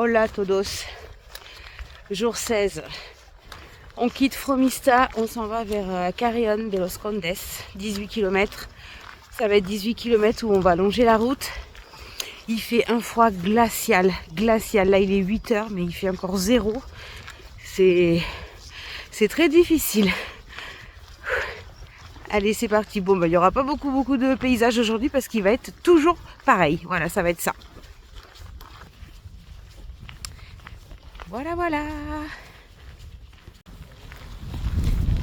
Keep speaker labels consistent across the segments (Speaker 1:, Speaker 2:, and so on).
Speaker 1: Hola todos. Jour 16. On quitte Fromista, on s'en va vers Carrión de los Condes, 18 km. Ça va être 18 km où on va longer la route. Il fait un froid glacial. Là il est 8 heures mais il fait encore 0. C'est très difficile. Allez, c'est parti. Bon, il n'y aura pas beaucoup de paysages aujourd'hui parce qu'il va être toujours pareil. Voilà, ça va être ça. Voilà.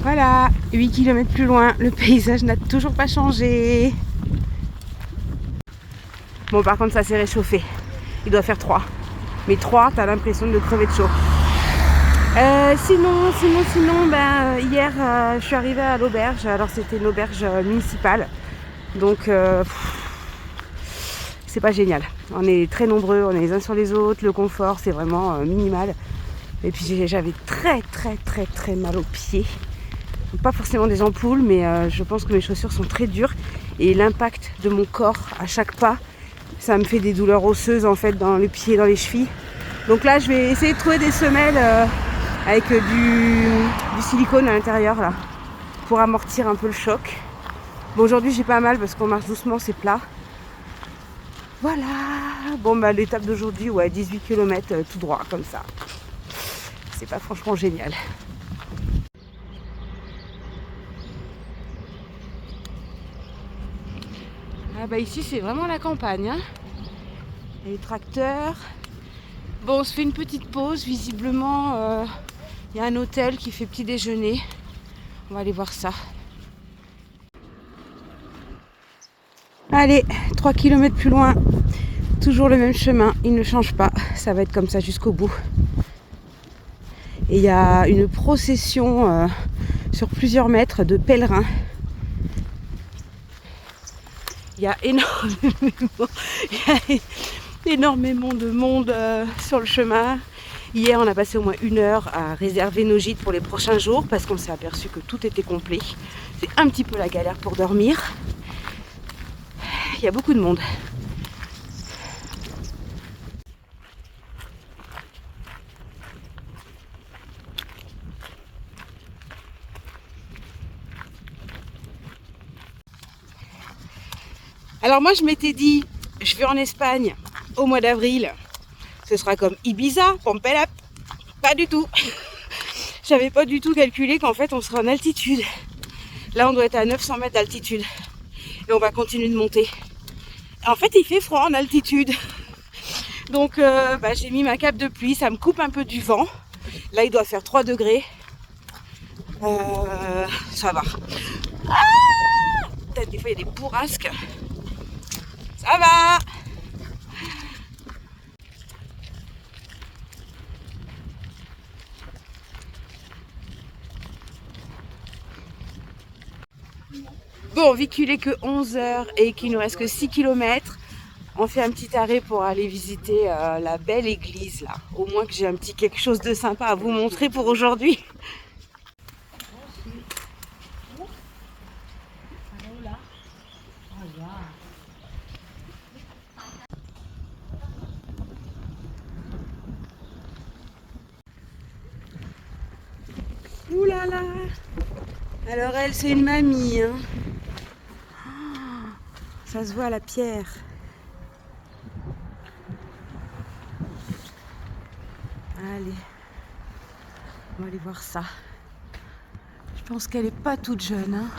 Speaker 1: Voilà, 8 km plus loin, le paysage n'a toujours pas changé. Bon, par contre, ça s'est réchauffé. Il doit faire 3. Mais 3, t'as l'impression de crever de chaud. Sinon, hier, je suis arrivée à l'auberge. Alors, c'était une auberge municipale. Donc, c'est pas génial. On est très nombreux, on est les uns sur les autres. Le confort, c'est vraiment minimal. Et puis, j'avais très mal aux pieds. Pas forcément des ampoules, mais je pense que mes chaussures sont très dures. Et l'impact de mon corps à chaque pas, ça me fait des douleurs osseuses en fait dans les pieds, dans les chevilles. Donc là, je vais essayer de trouver des semelles avec du silicone à l'intérieur là, pour amortir un peu le choc. Bon, aujourd'hui j'ai pas mal parce qu'on marche doucement, c'est plat. Voilà. Bon, l'étape d'aujourd'hui, ouais, 18 km tout droit comme ça. C'est pas franchement génial. Ah ici c'est vraiment la campagne, hein. Les tracteurs. Bon, on se fait une petite pause. Visiblement, y a un hôtel qui fait petit déjeuner. On va aller voir ça. Allez, 3 km plus loin. Toujours le même chemin. Il ne change pas. Ça va être comme ça jusqu'au bout. Et il y a une procession sur plusieurs mètres de pèlerins. Il y a énormément de monde sur le chemin. Hier, on a passé au moins 1 heure à réserver nos gîtes pour les prochains jours parce qu'on s'est aperçu que tout était complet. C'est un petit peu la galère pour dormir. Il y a beaucoup de monde. Alors moi, je m'étais dit, je vais en Espagne au mois d'avril. Ce sera comme Ibiza, Pompelap. Pas du tout. J'avais pas du tout calculé qu'en fait, on serait en altitude. Là, on doit être à 900 mètres d'altitude. Et on va continuer de monter. En fait, il fait froid en altitude. Donc, j'ai mis ma cape de pluie. Ça me coupe un peu du vent. Là, il doit faire 3 degrés. Ça va. Peut-être des fois, il y a des bourrasques. Ça va. Bon, vu qu'il est que 11 heures et qu'il nous reste que 6 km, on fait un petit arrêt pour aller visiter la belle église là. Au moins que j'ai un petit quelque chose de sympa à vous montrer pour aujourd'hui. Ouh là là. Alors elle, c'est une mamie, hein. Oh, ça se voit à la pierre. Allez, on va aller voir ça. Je pense qu'elle est pas toute jeune, hein.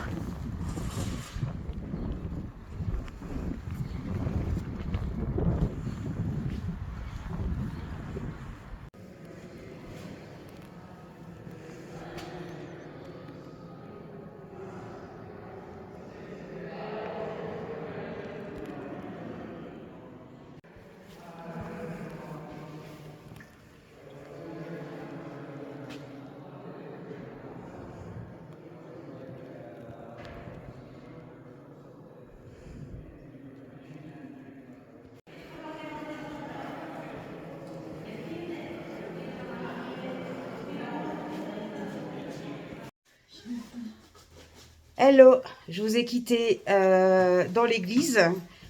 Speaker 1: Hello, je vous ai quitté dans l'église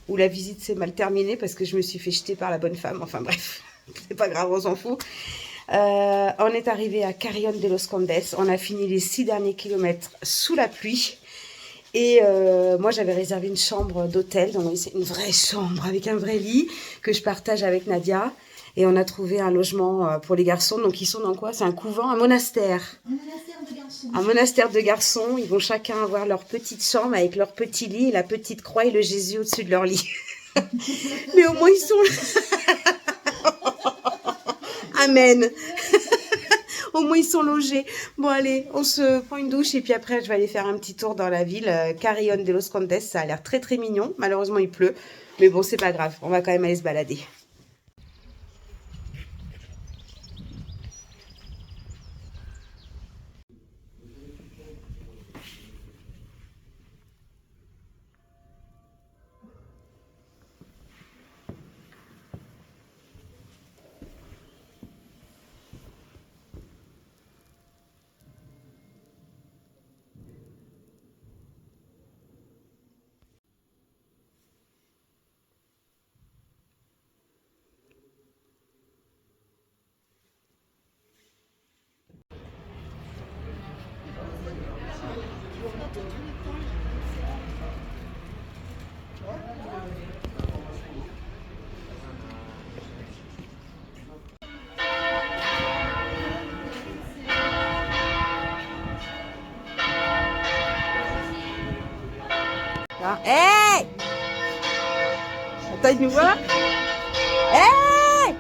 Speaker 1: où la visite s'est mal terminée parce que je me suis fait jeter par la bonne femme. Enfin bref, C'est pas grave, on s'en fout. On est arrivé à Carrión de los Condes. On a fini les 6 derniers kilomètres sous la pluie. Et moi, j'avais réservé une chambre d'hôtel. Donc, c'est une vraie chambre avec un vrai lit que je partage avec Nadia. Et on a trouvé un logement pour les garçons. Donc, ils sont dans quoi? C'est un couvent, un monastère.
Speaker 2: Un monastère de garçons.
Speaker 1: Un monastère de garçons. Ils vont chacun avoir leur petite chambre avec leur petit lit, la petite croix et le Jésus au-dessus de leur lit. Mais au moins, ils sont... Amen. Au moins, ils sont logés. Bon, allez, on se prend une douche et puis après, je vais aller faire un petit tour dans la ville. Carrión de los Condes, ça a l'air très, très mignon. Malheureusement, il pleut. Mais bon, c'est pas grave. On va quand même aller se balader. Hey! Attends, il nous voit? Hey!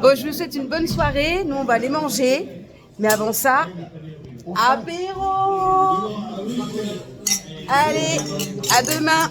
Speaker 1: Bon, je vous souhaite une bonne soirée. Nous, on va aller manger. Mais avant ça, apéro! Allez, à demain!